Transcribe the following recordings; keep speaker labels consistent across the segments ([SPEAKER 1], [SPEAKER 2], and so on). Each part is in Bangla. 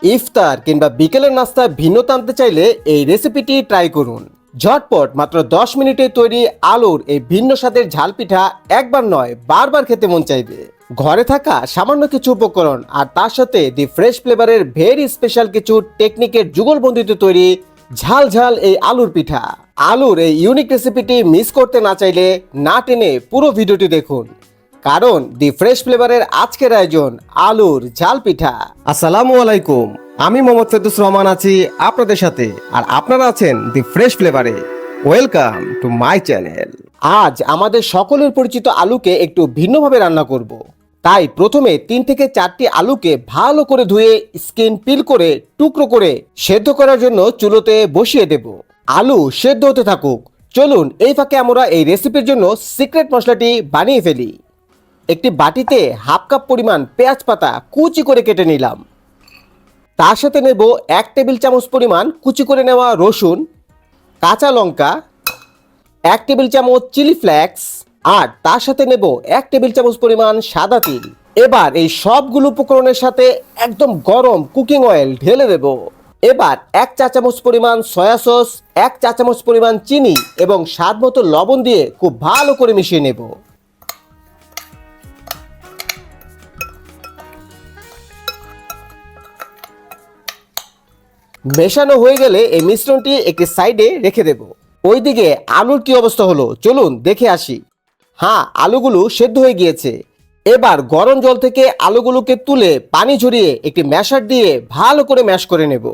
[SPEAKER 1] ইফতার কিংবা বিকেলের নাস্তায় ভিন্নতা আনতে চাইলে এই রেসিপিটি ট্রাই করুন। ঝটপট মাত্র 10 মিনিটে তৈরি আলুর এই ভিন্ন স্বাদের ঝাল পিঠা একবার নয় বারবার খেতে মন চাইবে। ঘরে থাকা সামান্য কিছু উপকরণ আর তার সাথে দি ফ্রেশ ফ্লেভারের ভেরি স্পেশাল কিছু টেকনিকের যুগলবন্দিত তৈরি ঝাল ঝাল এই আলুর পিঠা। আলুর এই ইউনিক রেসিপিটি মিস করতে না চাইলে না টেনে পুরো ভিডিওটি দেখুন, কারণ দি ফ্রেশ ফ্লেভারের আজকের আয়োজন আলুর ঝাল পিঠা। আসসালামু আলাইকুম, আমি মোহাম্মদ ফেরদৌস রহমান আছি আপনাদের সাথে, আর আপনারা আছেন দি ফ্রেশ ফ্লেভারে। Welcome to my channel. আজ আমাদের সকলের পরিচিত আলুকে একটু ভিন্নভাবে রান্না করব। তাই প্রথমে 3 থেকে 4টি আলুকে ভালো করে ধুয়ে স্কিন পিল করে টুকরো করে সেদ্ধ করার জন্য চুলোতে বসিয়ে দেব। আলু সেদ্ধ হতে থাকুক, চলুন এই ফাঁকে আমরা এই রেসিপির জন্য সিক্রেট মশলাটি বানিয়ে ফেলি। একটি বাটিতে হাফ কাপ পরিমাণ পেঁয়াজ পাতা কুচি করে কেটে নিলাম। তার সাথে নেব 1 টেবিল চামচ পরিমাণ কুচি করে নেওয়া রসুন, কাঁচা লঙ্কা, 1 টেবিল চামচ চিলি ফ্লেক্স, আর তার সাথে নেব 1 টেবিল চামচ পরিমাণ সাদা তিল। এবার এই সবগুলো উপকরণের সাথে একদম গরম কুকিং অয়েল ঢেলে দেব। এবার 1 চা চামচ পরিমাণ সয়া সস, 1 চা চামচ পরিমাণ চিনি এবং স্বাদ মতো লবণ দিয়ে খুব ভালো করে মিশিয়ে নেব। মেশানো হয়ে গেলে এই মিশ্রণটি একটি সাইডে রেখে দেব। ওইদিকে আলুর কি অবস্থা হলো চলুন দেখে আসি। হ্যাঁ, আলুগুলো সেদ্ধ হয়ে গিয়েছে। এবার গরম জল থেকে আলুগুলোকে তুলে পানি ঝরিয়ে একটি ম্যাশার দিয়ে ভালো করে ম্যাশ করে নেব।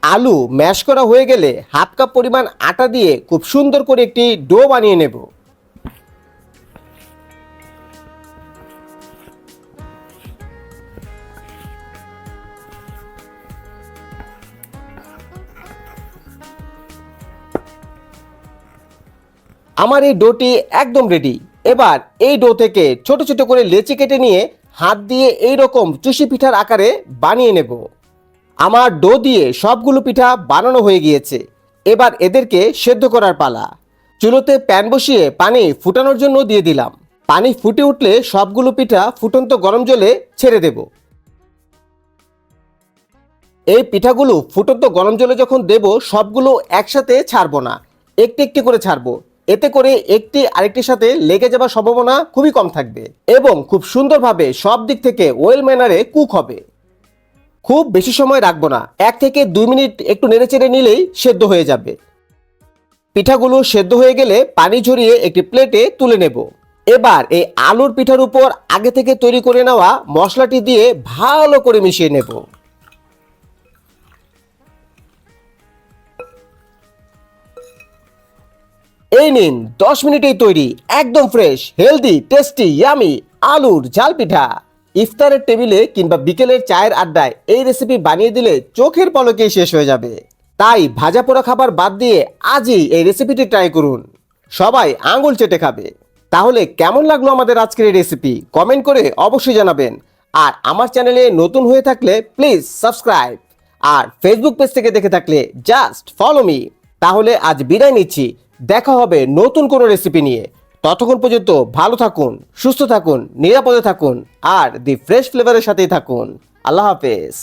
[SPEAKER 1] আলু ম্যাশ করা হয়ে গেলে হাফ কাপ পরিমাণ আটা দিয়ে খুব সুন্দর করে একটি ডো বানিয়ে নেব। আমার এই ডোটি একদম রেডি। এবার এই ডো থেকে ছোট ছোট করে লেচি কেটে নিয়ে হাত দিয়ে এই রকম চুষি পিঠার আকারে বানিয়ে নেব। আমার ডো দিয়ে সবগুলো পিঠা বানানো হয়ে গিয়েছে। এবার এদেরকে সেদ্ধ করার পালা। চুলোতে প্যান বসিয়ে পানি ফুটানোর জন্য দিয়ে দিলাম। পানি ফুটে উঠলে সবগুলো পিঠা ফুটন্ত গরম জলে ছেড়ে দেব। এই পিঠাগুলো ফুটন্ত গরম জলে যখন দেব সবগুলো একসাথে ছাড়বো না, একটি একটি করে ছাড়বো। এতে করে একটি আরেকটির সাথে লেগে যাওয়ার সম্ভাবনা খুবই কম থাকবে এবং খুব সুন্দরভাবে সব দিক থেকে ওয়েল ম্যানারে কুক হবে। খুব বেশি সময় রাখবো না, 1 থেকে 2 মিনিট একটু নেড়েচেড়ে নিলেই সেদ্ধ হয়ে যাবে। পিঠাগুলো সেদ্ধ হয়ে গেলে পানি ঝরিয়ে একটি প্লেটে তুলে নেব। এবার এই আলুর পিঠার উপর আগে থেকে তৈরি করে নেওয়া মশলাটি দিয়ে ভালো করে মিশিয়ে নেব। এই নিন 10 মিনিটেই তৈরি একদম ফ্রেশ, হেলদি, টেস্টি, ইয়ামি আলুর ঝাল পিঠা। ইফতারের টেবিলে কিংবা বিকেলের চায়ের আড্ডায় এই রেসিপি বানিয়ে দিলে চোখের পলকেই শেষ হয়ে যাবে। তাই ভাজা পোড়া খাবার বাদ দিয়ে আজই এই রেসিপিটি ট্রাই করুন, সবাই আঙুল চেটে খাবে। তাহলে কেমন লাগলো আমাদের আজকের এই রেসিপি কমেন্ট করে অবশ্যই জানাবেন। আর আমার চ্যানেলে নতুন হয়ে থাকলে প্লিজ সাবস্ক্রাইব, আর ফেসবুক পেজ থেকে দেখে থাকলে জাস্ট ফলো মি। তাহলে আজ বিদায় নিচ্ছি, দেখা হবে নতুন কোনো রেসিপি নিয়ে। ততক্ষণ পর্যন্ত ভালো থাকুন, সুস্থ থাকুন, নিরাপদে থাকুন, আর দি ফ্রেশ ফ্লেভারের সাথেই থাকুন। আল্লাহ হাফেজ।